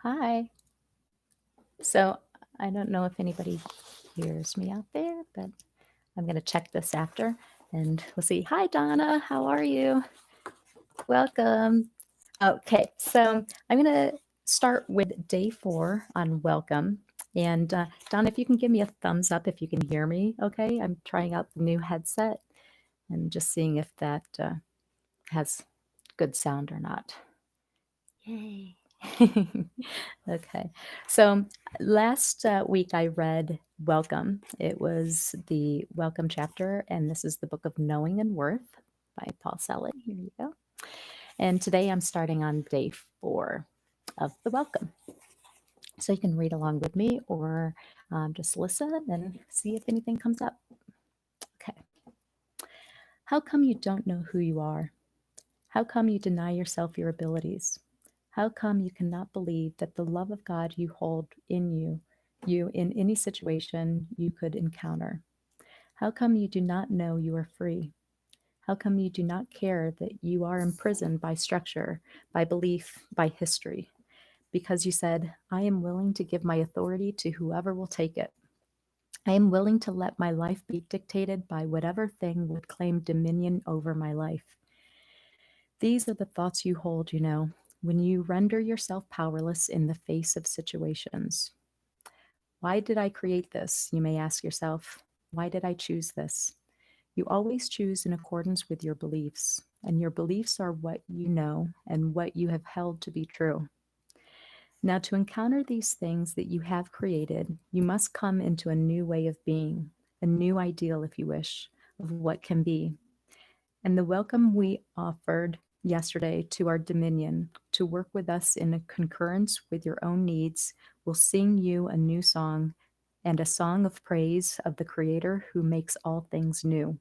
Hi. So I don't know if anybody hears me out there, but I'm going to check this after and we'll see. Hi, Donna. How are you? Welcome. Okay, so I'm going to start with day 4 on welcome. And Donna, if you can give me a thumbs up if you can hear me, okay? I'm trying out the new headset and just seeing if that has good sound or not. Yay. Okay. So last week I read Welcome. It was the Welcome chapter, and this is the book of Knowing and Worth by Paul Selig. Here you go. And today I'm starting on day 4 of the Welcome. So you can read along with me or just listen and see if anything comes up. Okay. How come you don't know who you are? How come you deny yourself your abilities? How come you cannot believe that the love of God you hold in you in any situation you could encounter? How come you do not know you are free? How come you do not care that you are imprisoned by structure, by belief, by history? Because you said, I am willing to give my authority to whoever will take it. I am willing to let my life be dictated by whatever thing would claim dominion over my life. These are the thoughts you hold, when you render yourself powerless in the face of situations. Why did I create this? You may ask yourself. Why did I choose this? You always choose in accordance with your beliefs, and your beliefs are what you know and what you have held to be true. Now, to encounter these things that you have created, you must come into a new way of being, a new ideal, if you wish, of what can be. And the welcome we offered yesterday to our dominion to work with us in a concurrence with your own needs will sing you a new song and a song of praise of the Creator who makes all things new.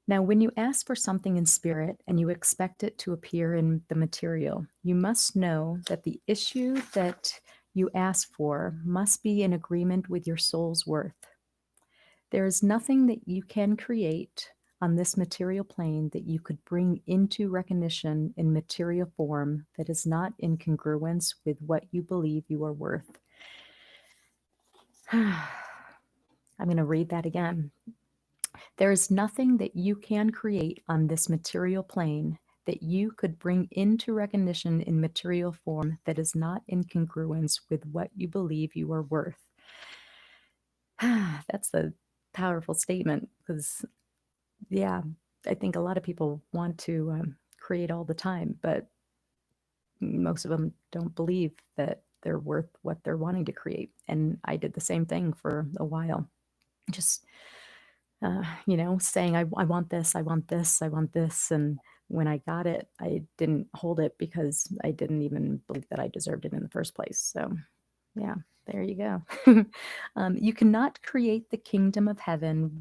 Now, when you ask for something in spirit and you expect it to appear in the material, you must know that the issue that you ask for must be in agreement with your soul's worth. There is nothing that you can create on this material plane that you could bring into recognition in material form that is not in congruence with what you believe you are worth. I'm going to read that again. There is nothing that you can create on this material plane that you could bring into recognition in material form that is not in congruence with what you believe you are worth. That's a powerful statement because, yeah, I think a lot of people want to create all the time, but most of them don't believe that they're worth what they're wanting to create. And I did the same thing for a while. Just saying, I want this, I want this, I want this. And when I got it, I didn't hold it because I didn't even believe that I deserved it in the first place. So, yeah, there you go. You cannot create the kingdom of heaven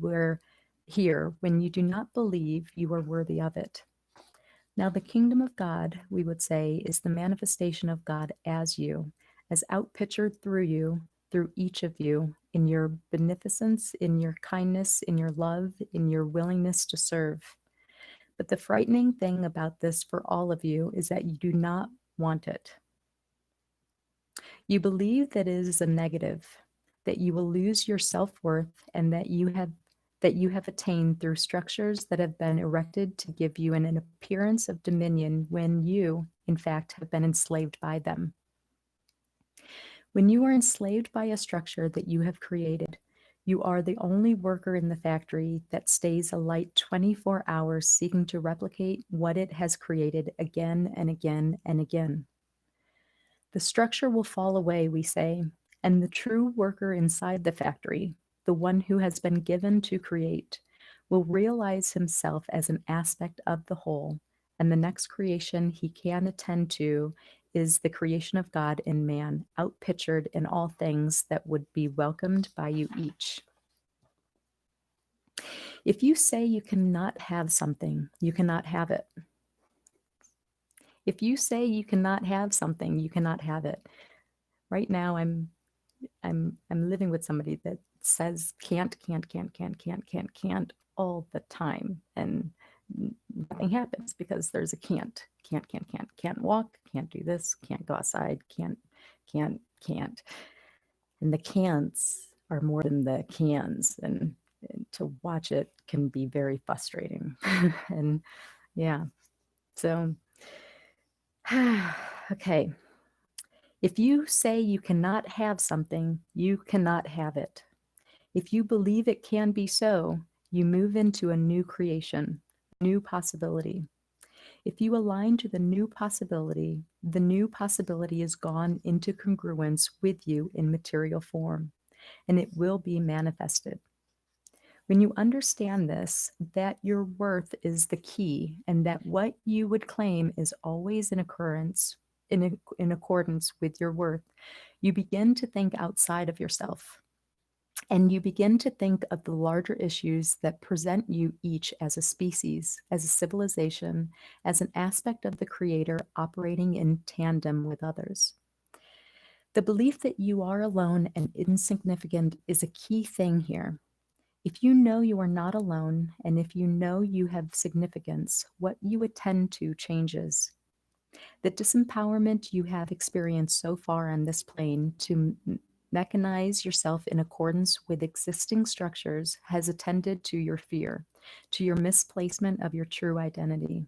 here when you do not believe you are worthy of it. Now, the kingdom of God, we would say, is the manifestation of God as you, as outpictured through you, through each of you, in your beneficence, in your kindness, in your love, in your willingness to serve. But the frightening thing about this for all of you is that you do not want it. You believe that it is a negative, that you will lose your self-worth, and that you have attained through structures that have been erected to give you an appearance of dominion when you, in fact, have been enslaved by them. When you are enslaved by a structure that you have created, you are the only worker in the factory that stays alight 24 hours seeking to replicate what it has created again and again and again. The structure will fall away, we say, and the true worker inside the factory, the one who has been given to create, will realize himself as an aspect of the whole, and the next creation he can attend to is the creation of God in man, outpictured in all things that would be welcomed by you each. If you say you cannot have something, you cannot have it. If you say you cannot have something, you cannot have it. Right now, I'm living with somebody that says can't all the time, and nothing happens because there's a can't. can't walk, can't do this, can't go outside, can't. And the can'ts are more than the cans. And to watch it can be very frustrating. And yeah, so, okay. If you say you cannot have something, you cannot have it. If you believe it can be so, you move into a new creation, new possibility. If you align to the new possibility is gone into congruence with you in material form, and it will be manifested. When you understand this, that your worth is the key, and that what you would claim is always in occurrence, in accordance with your worth, you begin to think outside of yourself. And you begin to think of the larger issues that present you each as a species, as a civilization, as an aspect of the Creator operating in tandem with others. The belief that you are alone and insignificant is a key thing here. If you know you are not alone, and if you know you have significance, what you attend to changes. The disempowerment you have experienced so far on this plane to mechanize yourself in accordance with existing structures has attended to your fear, to your misplacement of your true identity.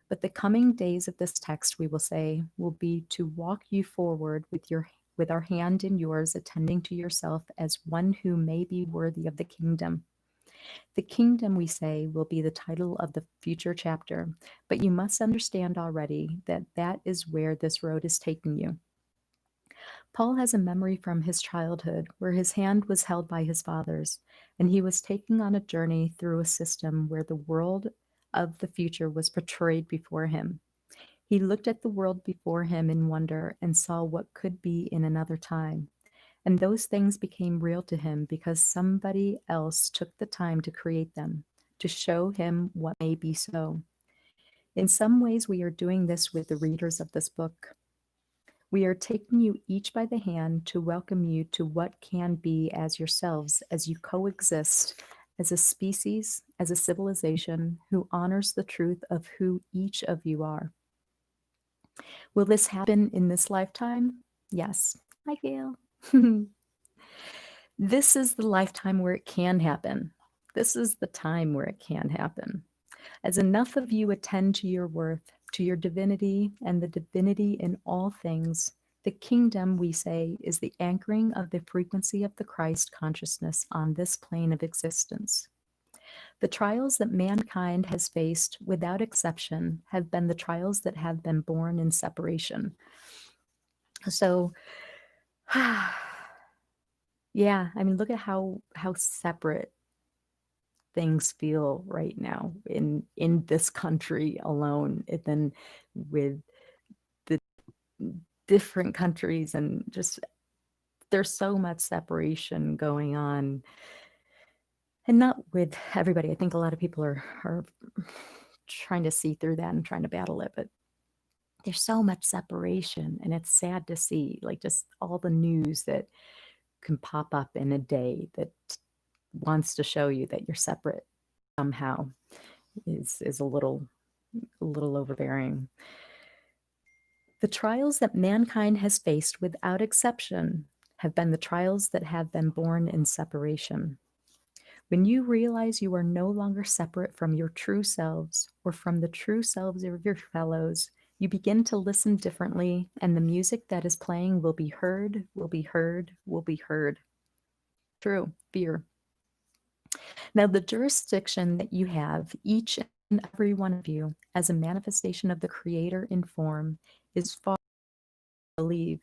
But the coming days of this text, we will say, will be to walk you forward with our hand in yours, attending to yourself as one who may be worthy of the kingdom. The kingdom, we say, will be the title of the future chapter, but you must understand already that that is where this road is taking you. Paul has a memory from his childhood where his hand was held by his father's, and he was taken on a journey through a system where the world of the future was portrayed before him. He looked at the world before him in wonder and saw what could be in another time. And those things became real to him because somebody else took the time to create them, to show him what may be so. In some ways, we are doing this with the readers of this book. We are taking you each by the hand to welcome you to what can be as yourselves as you coexist as a species, as a civilization who honors the truth of who each of you are. Will this happen in this lifetime? Yes. Hi, Yale. This is the lifetime where it can happen. This is the time where it can happen. As enough of you attend to your worth, to your divinity, and the divinity in all things, the kingdom, we say, is the anchoring of the frequency of the Christ consciousness on this plane of existence. The trials that mankind has faced, without exception, have been the trials that have been born in separation. So, yeah, I mean, look at how separate things feel right now in this country alone, and then with the different countries, and just there's so much separation going on, and not with everybody. I think a lot of people are trying to see through that and trying to battle it, but there's so much separation, and it's sad to see, like, just all the news that can pop up in a day that wants to show you that you're separate somehow is a little overbearing. The trials that mankind has faced, without exception, have been the trials that have been born in separation. When you realize you are no longer separate from your true selves or from the true selves of your fellows, you begin to listen differently, and the music that is playing will be heard, will be heard, will be heard. True, fear. Now, the jurisdiction that you have, each and every one of you, as a manifestation of the Creator in form, is far to believe.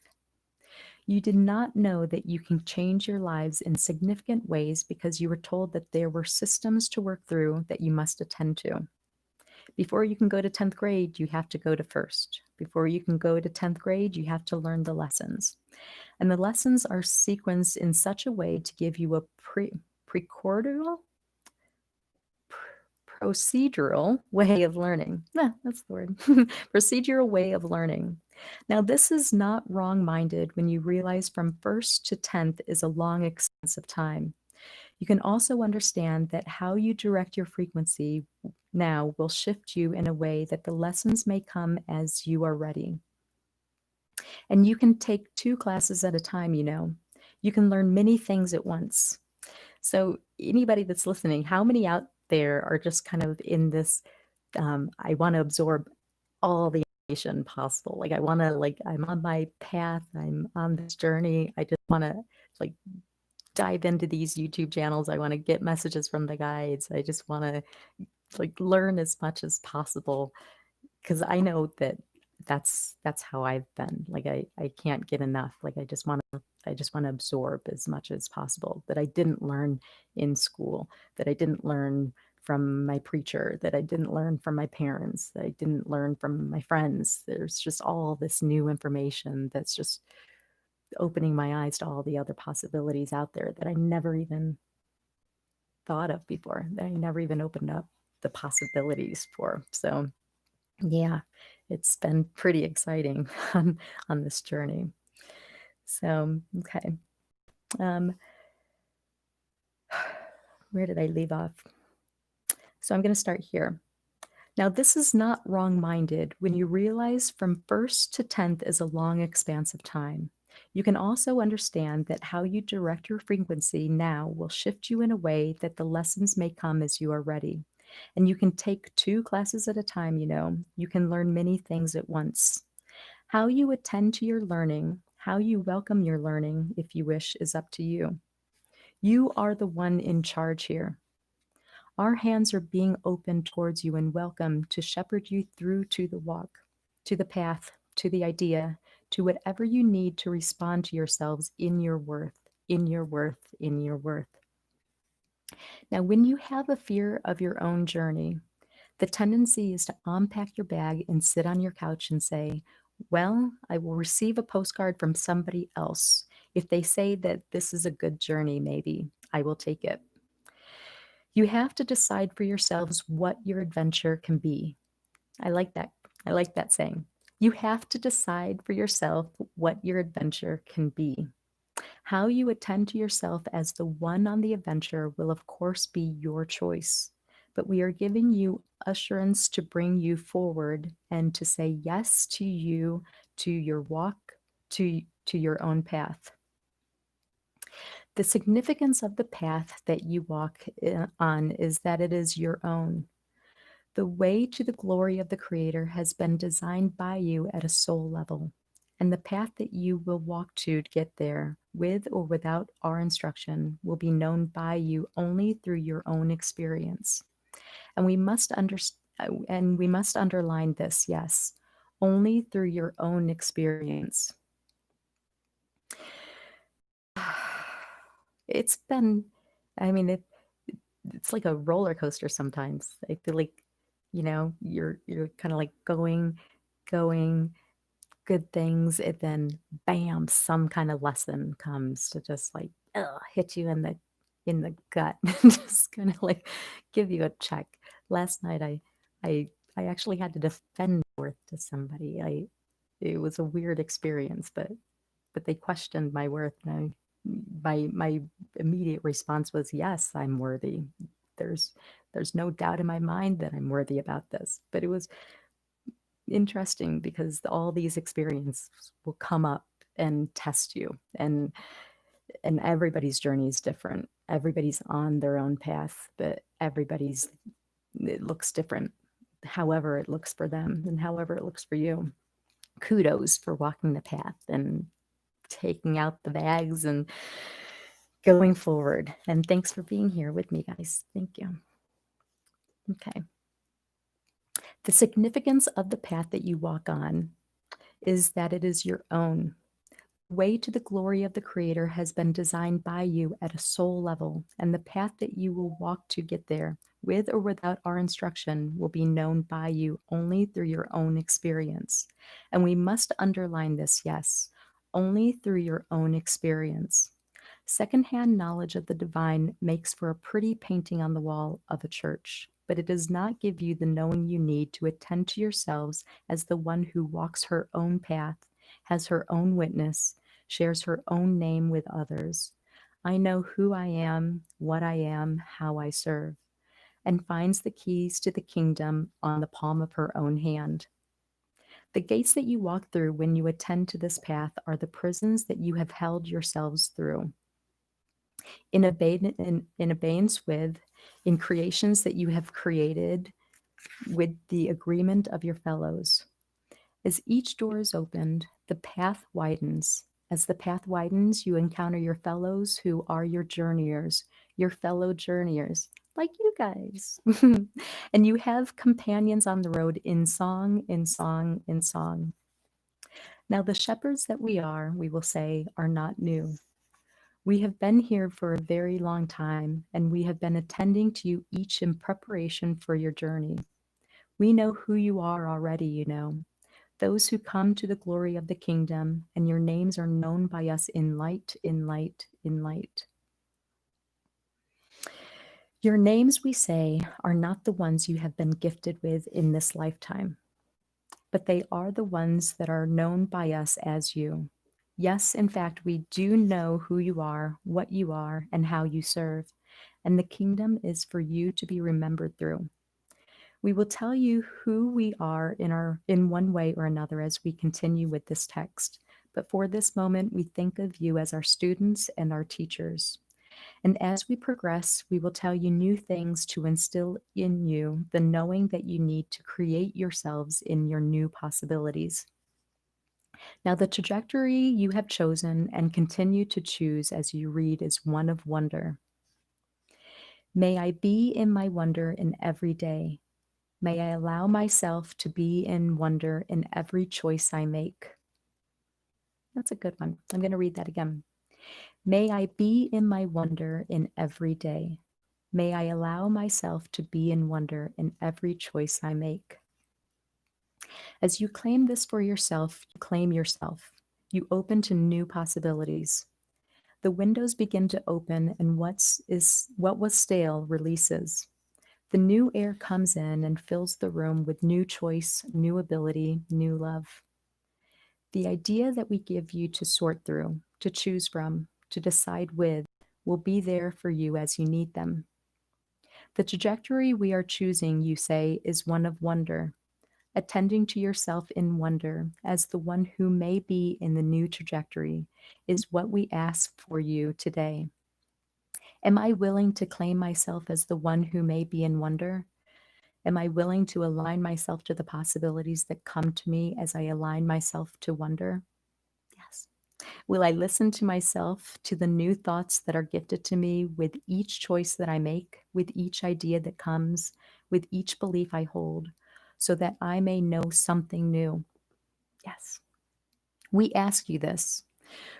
You did not know that you can change your lives in significant ways because you were told that there were systems to work through that you must attend to. Before you can go to 10th grade, you have to go to first. Before you can go to 10th grade, you have to learn the lessons. And the lessons are sequenced in such a way to give you a procedural way of learning. That's the word. Procedural way of learning. Now, this is not wrong-minded when you realize from 1st to 10th is a long expanse of time. You can also understand that how you direct your frequency now will shift you in a way that the lessons may come as you are ready. And you can take 2 classes at a time, you know. You can learn many things at once. So, anybody that's listening, how many out there are just kind of in this? I want to absorb all the information possible. Like, I want to, like, I'm on my path, I'm on this journey. I just want to, like, dive into these YouTube channels. I want to get messages from the guides. I just want to, like, learn as much as possible because I know that that's how I've been. Like I can't get enough. Like I just want to absorb as much as possible that I didn't learn in school, that I didn't learn from my preacher, that I didn't learn from my parents, that I didn't learn from my friends. There's just all this new information that's just opening my eyes to all the other possibilities out there that I never even thought of before, that I never even opened up the possibilities for. So yeah, it's been pretty exciting on this journey. So, okay. Um, where did I leave off? So I'm going to start here. Now, this is not wrong-minded when you realize from 1st to 10th is a long expanse of time. You can also understand that how you direct your frequency now will shift you in a way that the lessons may come as you are ready. And you can take 2 classes at a time, you know. You can learn many things at once. How you attend to your learning, how you welcome your learning, if you wish, is up to you. You are the one in charge here. Our hands are being opened towards you and welcome to shepherd you through to the walk, to the path, to the idea, to whatever you need to respond to yourselves in your worth, in your worth, in your worth. Now, when you have a fear of your own journey, the tendency is to unpack your bag and sit on your couch and say, well, I will receive a postcard from somebody else. If they say that this is a good journey, maybe I will take it. You have to decide for yourselves what your adventure can be. I like that. I like that saying. You have to decide for yourself what your adventure can be. How you attend to yourself as the one on the adventure will, of course, be your choice. But we are giving you assurance to bring you forward and to say yes to you, to your walk, to your own path. The significance of the path that you walk on is that it is your own. The way to the glory of the Creator has been designed by you at a soul level, and the path that you will walk to get there, with or without our instruction, will be known by you only through your own experience. And we must underline this, yes, only through your own experience. It's been, I mean, it's like a roller coaster sometimes. I feel like, you know, you're kind of like going, good things, and then bam, some kind of lesson comes to just like hit you in the gut, just kind of like give you a check. Last night, I I actually had to defend worth to somebody. It was a weird experience, but they questioned my worth, and my immediate response was, yes, I'm worthy. There's there's no doubt in my mind that I'm worthy about this. But it was interesting because all these experiences will come up and test you, and everybody's journey is different. Everybody's on their own path, but it looks different, however it looks for them and however it looks for you. Kudos for walking the path and taking out the bags and going forward. And thanks for being here with me, guys. Thank you. Okay. The significance of the path that you walk on is that it is your own. The way to the glory of the Creator has been designed by you at a soul level, and the path that you will walk to get there, with or without our instruction, will be known by you only through your own experience. And we must underline this, yes, only through your own experience. Secondhand knowledge of the divine makes for a pretty painting on the wall of a church, but it does not give you the knowing you need to attend to yourselves as the one who walks her own path, has her own witness, shares her own name with others. I know who I am, what I am, how I serve. and finds the keys to the kingdom on the palm of her own hand. The gates that you walk through when you attend to this path are the prisons that you have held yourselves through. In abeyance with, in creations that you have created with the agreement of your fellows. As each door is opened, the path widens. As the path widens, you encounter your fellows who are your journeyers, your fellow journeyers, like you guys. And you have companions on the road in song, in song, in song. Now, the shepherds that we are, we will say, are not new. We have been here for a very long time, and we have been attending to you each in preparation for your journey. We know who you are already, you know, those who come to the glory of the kingdom, and your names are known by us in light, in light, in light. Your names, we say, are not the ones you have been gifted with in this lifetime, but they are the ones that are known by us as you. Yes, in fact, we do know who you are, what you are, and how you serve, and the kingdom is for you to be remembered through. We will tell you who we are in one way or another as we continue with this text. But for this moment, we think of you as our students and our teachers. And as we progress, we will tell you new things to instill in you the knowing that you need to create yourselves in your new possibilities. Now, the trajectory you have chosen and continue to choose as you read is one of wonder. May I be in my wonder in every day. May I allow myself to be in wonder in every choice I make. That's a good one. I'm going to read that again. May I be in my wonder in every day. May I allow myself to be in wonder in every choice I make. As you claim this for yourself, you claim yourself. You open to new possibilities. The windows begin to open, and what was stale releases. The new air comes in and fills the room with new choice, new ability, new love. The idea that we give you to sort through, to choose from, to decide with, will be there for you as you need them. The trajectory we are choosing, you say, is one of wonder, attending to yourself in wonder as the one who may be in the new trajectory is what we ask for you today. Am I willing to claim myself as the one who may be in wonder? Am I willing to align myself to the possibilities that come to me as I align myself to wonder? Yes. Will I listen to myself, to the new thoughts that are gifted to me with each choice that I make, with each idea that comes, with each belief I hold, so that I may know something new? Yes. We ask you this.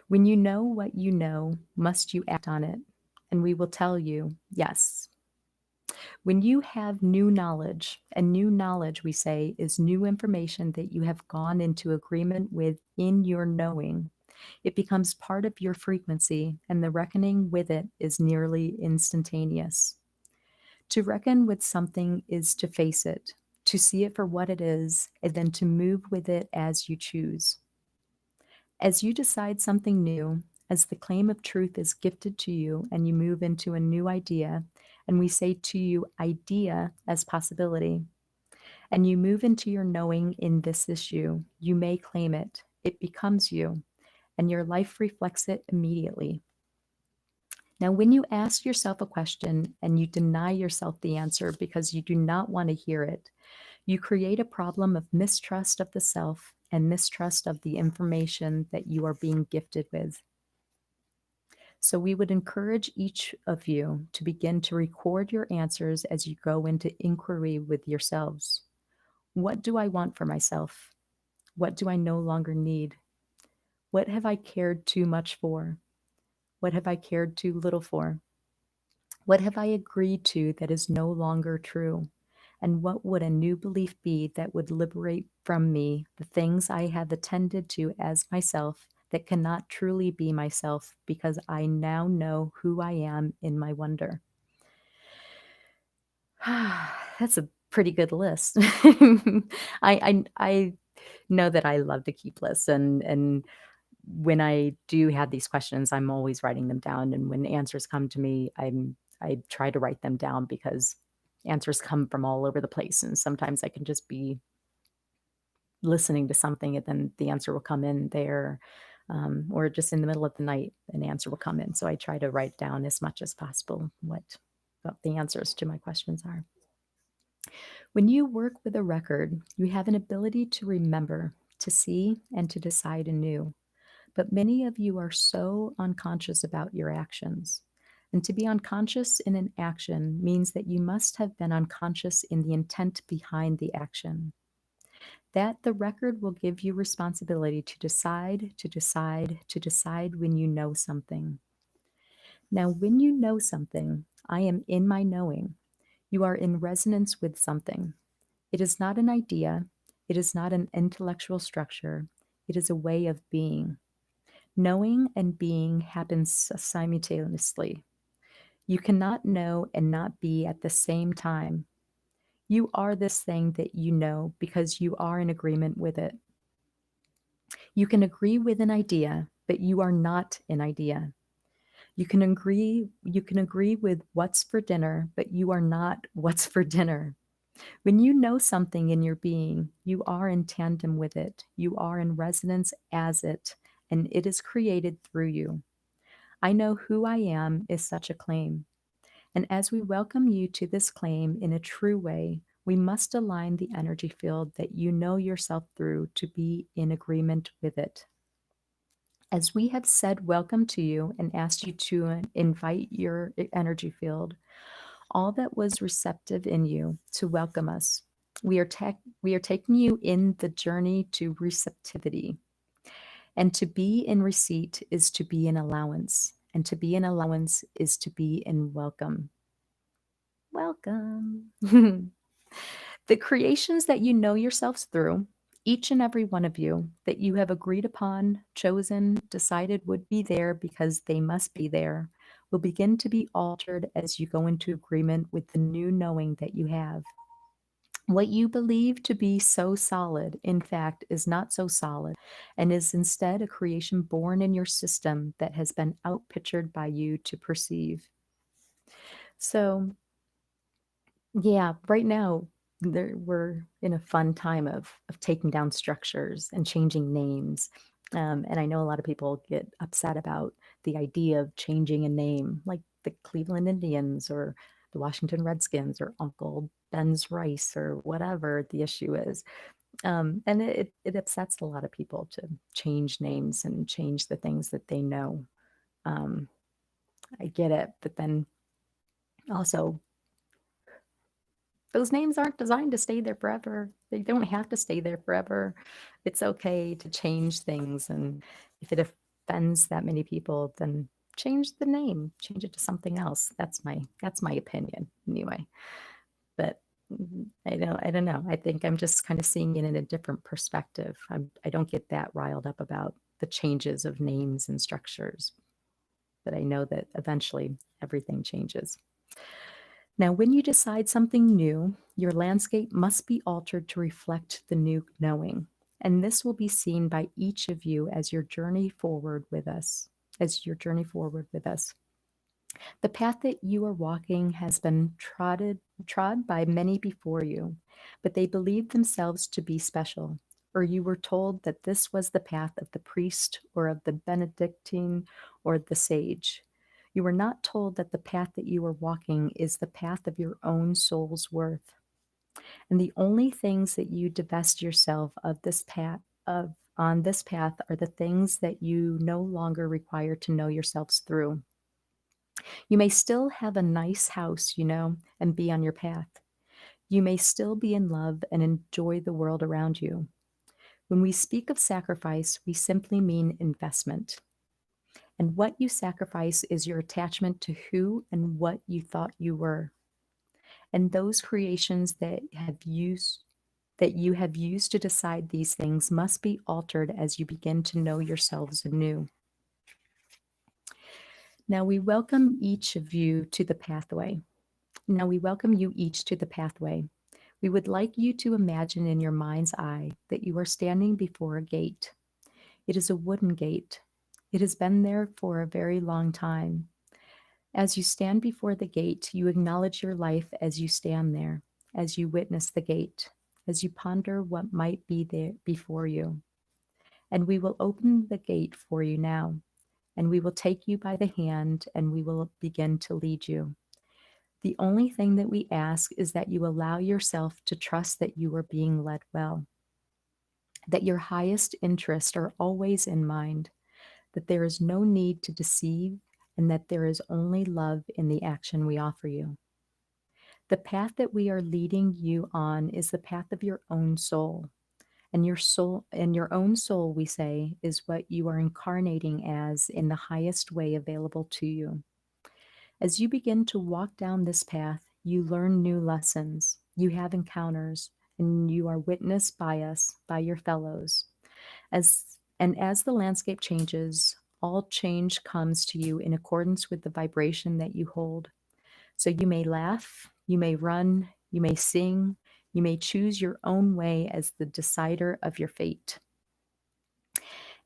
When you know what you know, must you act on it? And we will tell you, yes. When you have new knowledge, and new knowledge, we say, is new information that you have gone into agreement with in your knowing, it becomes part of your frequency, and the reckoning with it is nearly instantaneous. To reckon with something is to face it, to see it for what it is, and then to move with it as you choose. As you decide something new, as the claim of truth is gifted to you and you move into a new idea, and we say to you, idea as possibility, and you move into your knowing in this issue, you may claim it. It becomes you, and your life reflects it immediately. Now, when you ask yourself a question and you deny yourself the answer because you do not want to hear it, you create a problem of mistrust of the self and mistrust of the information that you are being gifted with. So we would encourage each of you to begin to record your answers as you go into inquiry with yourselves. What do I want for myself? What do I no longer need? What have I cared too much for? What have I cared too little for? What have I agreed to that is no longer true? And what would a new belief be that would liberate from me the things I have attended to as myself that cannot truly be myself because I now know who I am in my wonder? That's a pretty good list. I know that I love to keep lists, and when I do have these questions, I'm always writing them down. And when answers come to me, I try to write them down because answers come from all over the place. And sometimes I can just be listening to something and then the answer will come in there, or just in the middle of the night, an answer will come in. So I try to write down as much as possible what the answers to my questions are. When you work with a record, you have an ability to remember, to see, and to decide anew. But many of you are so unconscious about your actions. And to be unconscious in an action means that you must have been unconscious in the intent behind the action. That the record will give you responsibility to decide, to decide, to decide when you know something. Now, when you know something, I am in my knowing. You are in resonance with something. It is not an idea. It is not an intellectual structure. It is a way of being. Knowing and being happens simultaneously. You cannot know and not be at the same time. You are this thing that you know because you are in agreement with it. You can agree with an idea, but you are not an idea. You can agree with what's for dinner, but you are not what's for dinner. When you know something in your being, you are in tandem with it. You are in resonance as it, and it is created through you. I know who I am is such a claim. And as we welcome you to this claim in a true way, we must align the energy field that you know yourself through to be in agreement with it. As we have said welcome to you and asked you to invite your energy field, all that was receptive in you to welcome us, we are taking you in the journey to receptivity. And to be in receipt is to be in allowance. And to be in allowance is to be in welcome. Welcome. The creations that you know yourselves through, each and every one of you, that you have agreed upon, chosen, decided would be there because they must be there, will begin to be altered as you go into agreement with the new knowing that you have. What you believe to be so solid, in fact, is not so solid and is instead a creation born in your system that has been outpictured by you to perceive. So, yeah, right now we're in a fun time of taking down structures and changing names. And I know a lot of people get upset about the idea of changing a name, like the Cleveland Indians or the Washington Redskins or Uncle Ben's Rice or whatever the issue is. And it upsets a lot of people to change names and change the things that they know. Um, I get it, but then also those names aren't designed to stay there forever. They don't have to stay there forever. It's okay to change things. And if it offends that many people, then change the name, change it to something else. That's my opinion anyway. But I don't know. I think I'm just kind of seeing it in a different perspective. I don't get that riled up about the changes of names and structures, but I know that eventually everything changes. Now, when you decide something new, your landscape must be altered to reflect the new knowing. And this will be seen by each of you as your journey forward with us, The path that you are walking has been trod by many before you, but they believed themselves to be special, or you were told that this was the path of the priest or of the Benedictine or the sage. You were not told that the path that you are walking is the path of your own soul's worth. And the only things that you divest yourself of this path of on this path are the things that you no longer require to know yourselves through. You may still have a nice house, and be on your path. You may still be in love and enjoy the world around you. When we speak of sacrifice, we simply mean investment. And what you sacrifice is your attachment to who and what you thought you were. And those creations that you have used to decide these things must be altered as you begin to know yourselves anew. Now we welcome each of you to the pathway. We would like you to imagine in your mind's eye that you are standing before a gate. It is a wooden gate. It has been there for a very long time. As you stand before the gate, you acknowledge your life as you stand there, as you witness the gate, as you ponder what might be there before you. And we will open the gate for you now, and we will take you by the hand, and we will begin to lead you. The only thing that we ask is that you allow yourself to trust that you are being led well, that your highest interests are always in mind, that there is no need to deceive, and that there is only love in the action we offer you. The path that we are leading you on is the path of your own soul. And your own soul, we say, is what you are incarnating as in the highest way available to you. As you begin to walk down this path, you learn new lessons, you have encounters, and you are witnessed by us, by your fellows. As the landscape changes, all change comes to you in accordance with the vibration that you hold. So you may laugh, you may run, you may sing, you may choose your own way as the decider of your fate.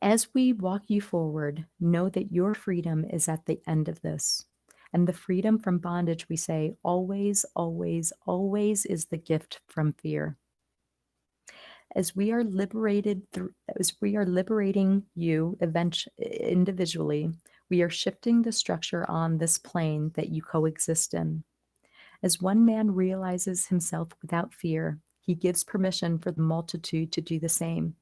As we walk you forward, know that your freedom is at the end of this. And the freedom from bondage, we say, always, always, always is the gift from fear. As we are liberating you individually, we are shifting the structure on this plane that you coexist in. As one man realizes himself without fear, he gives permission for the multitude to do the same.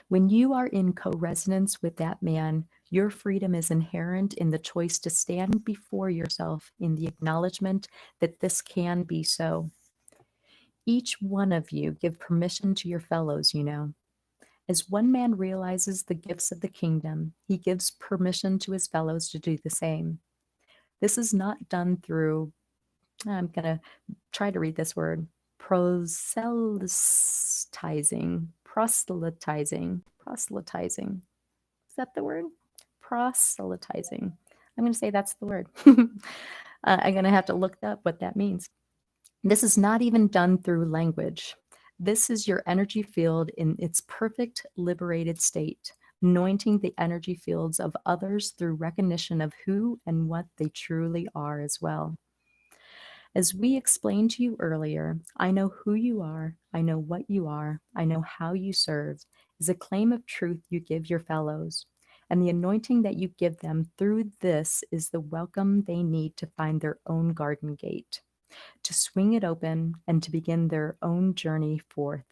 When you are in co-resonance with that man, your freedom is inherent in the choice to stand before yourself in the acknowledgement that this can be so. Each one of you give permission to your fellows, you know. As one man realizes the gifts of the kingdom, he gives permission to his fellows to do the same. This is not done through, I'm going to try to read this word, proselytizing. Is that the word? Proselytizing. I'm going to say that's the word. I'm going to have to look up what that means. This is not even done through language. This is your energy field in its perfect liberated state, anointing the energy fields of others through recognition of who and what they truly are as well. As we explained to you earlier, I know who you are, I know what you are, I know how you serve, is a claim of truth you give your fellows. And the anointing that you give them through this is the welcome they need to find their own garden gate, to swing it open and to begin their own journey forth.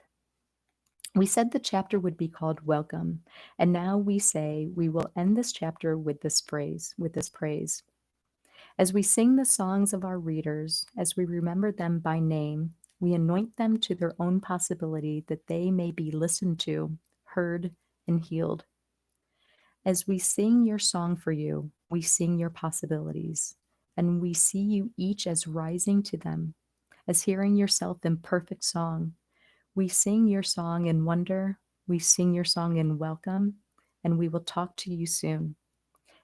We said the chapter would be called Welcome, and now we say we will end this chapter with this praise. As we sing the songs of our readers, as we remember them by name, we anoint them to their own possibility that they may be listened to, heard, and healed. As we sing your song for you, we sing your possibilities, and we see you each as rising to them, as hearing yourself in perfect song. We sing your song in wonder, we sing your song in welcome, and we will talk to you soon.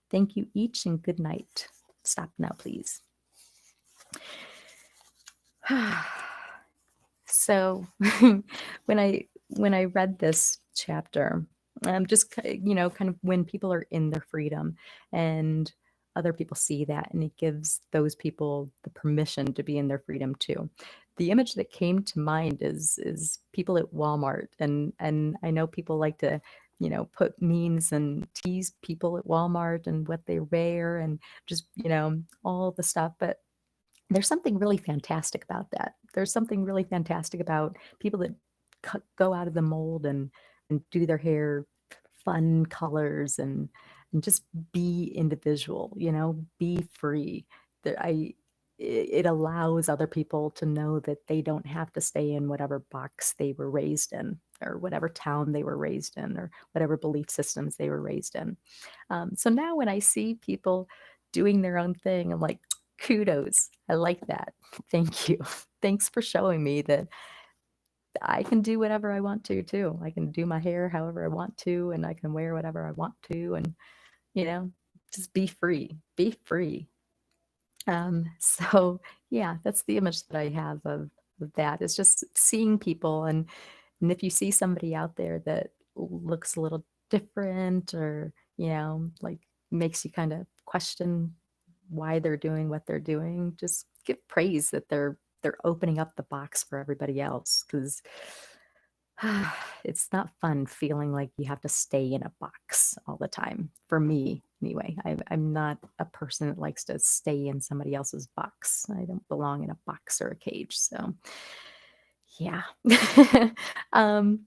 Thank you each and good night. Stop now, please. So when I read this chapter, just kind of when people are in their freedom and other people see that, and it gives those people the permission to be in their freedom too. The image that came to mind is people at Walmart, and I know people like to put memes and tease people at Walmart and what they wear and just all the stuff, but there's something really fantastic about that. There's something really fantastic about people that go out of the mold and do their hair fun colors and just be individual, be free. It allows other people to know that they don't have to stay in whatever box they were raised in, or whatever town they were raised in, or whatever belief systems they were raised in. So now when I see people doing their own thing, I'm like, kudos. I like that. Thank you. Thanks for showing me that I can do whatever I want to too. I can do my hair however I want to, and I can wear whatever I want to, and just be free. Be free. So yeah, that's the image that I have of that. It's just seeing people, and if you see somebody out there that looks a little different, or like makes you kind of question why they're doing what they're doing, just give praise that they're opening up the box for everybody else, because it's not fun feeling like you have to stay in a box all the time. For me, anyway, I'm not a person that likes to stay in somebody else's box. I don't belong in a box or a cage. So, yeah. um,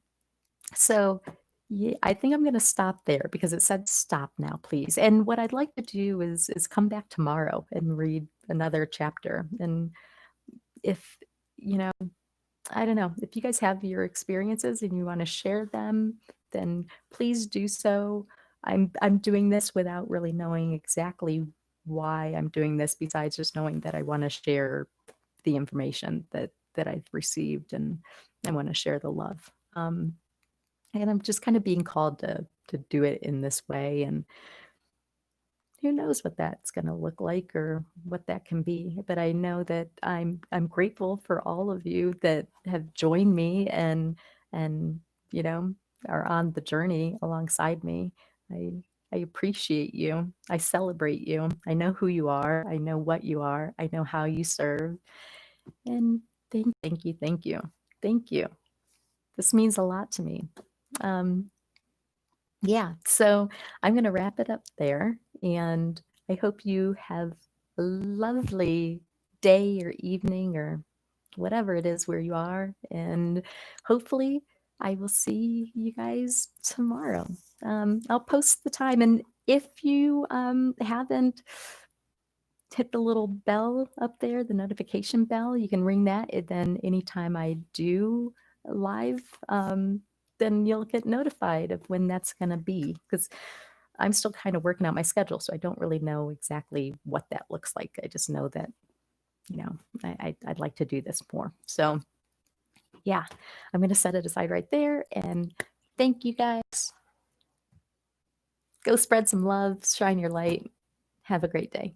so, yeah, I think I'm going to stop there because it said stop now, please. And what I'd like to do is come back tomorrow and read another chapter. And if you know I don't know. If you guys have your experiences and you want to share them, then please do so. I'm doing this without really knowing exactly why I'm doing this, besides just knowing that I want to share the information that I've received, and I want to share the love. And I'm just kind of being called to do it in this way, and who knows what that's going to look like or what that can be. But I know that I'm grateful for all of you that have joined me and you know are on the journey alongside me. I appreciate you. I celebrate you. I know who you are. I know what you are. I know how you serve. And thank you, thank you, thank you. This means a lot to me. Um, yeah, so I'm going to wrap it up there, and I hope you have a lovely day or evening or whatever it is where you are. And hopefully, I will see you guys tomorrow. I'll post the time. And if you haven't hit the little bell up there, the notification bell, you can ring that. And then anytime I do live, then you'll get notified of when that's going to be. Because I'm still kind of working out my schedule, so I don't really know exactly what that looks like. I just know that, I'd like to do this more. So, yeah, I'm going to set it aside right there. And thank you guys. Go spread some love, shine your light. Have a great day.